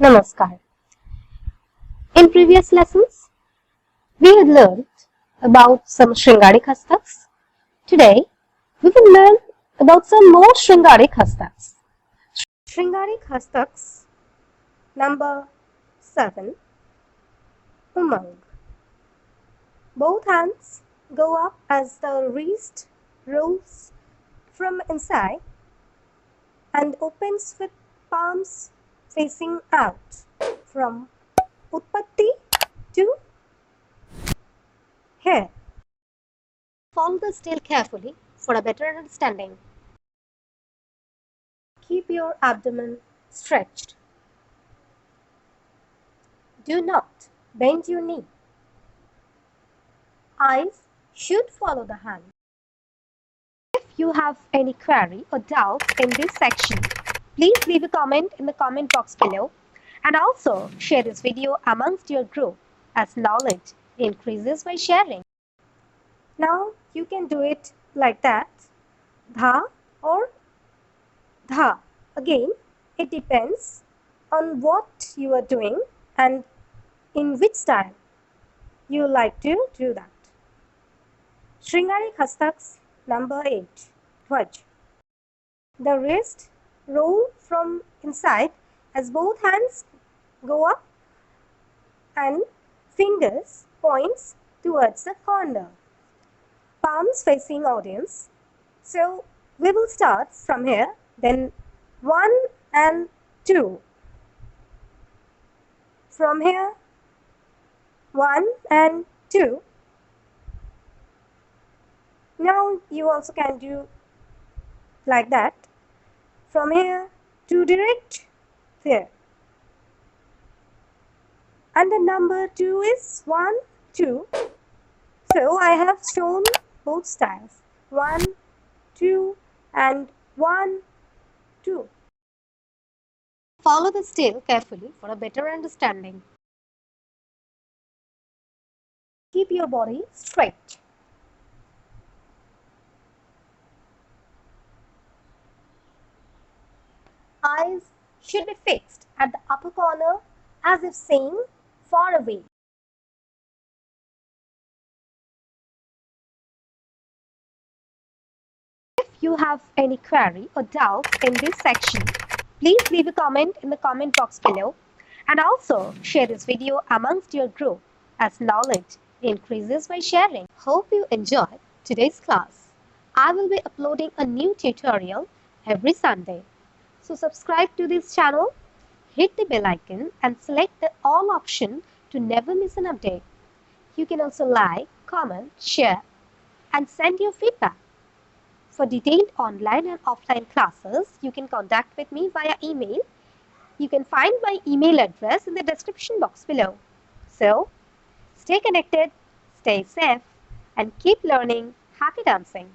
Namaskar. In previous lessons, we had learned about some Sringarik Hastaks. Today, we will learn about some more Sringarik Hastaks. Sringarik Hastaks number 7, Umang. Both hands go up as the wrist rolls from inside and opens with palms facing out from Utpatti to here. Follow the style carefully for a better understanding. Keep your abdomen stretched. Do not bend your knee. Eyes should follow the hand. If you have any query or doubt in this section, please leave a comment in the comment box below and also share this video amongst your group as knowledge increases by sharing. Now you can do it like that, dha or dha. Again, it depends on what you are doing and in which style you like to do that. Sringarik Hastaks number 8, Dhvaja. The wrist roll from inside as both hands go up and fingers points towards the corner. Palms facing audience. So we will start from here, then 1 and 2. From here, 1 and 2. Now you also can do like that. From here to direct there. And the number 2 is 1, 2. So I have shown both styles, 1, 2 and 1, 2. Follow the style carefully for a better understanding. Keep your body straight. Eyes should be fixed at the upper corner as if saying far away. If you have any query or doubt in this section, please leave a comment in the comment box below and also share this video amongst your group as knowledge increases by sharing. Hope you enjoyed today's class. I will be uploading a new tutorial every Sunday. So subscribe to this channel, hit the bell icon and select the all option to never miss an update. You can also like, comment, share and send your feedback. For detailed online and offline classes, you can contact with me via email. You can find my email address in the description box below. So, stay connected, stay safe and keep learning. Happy dancing!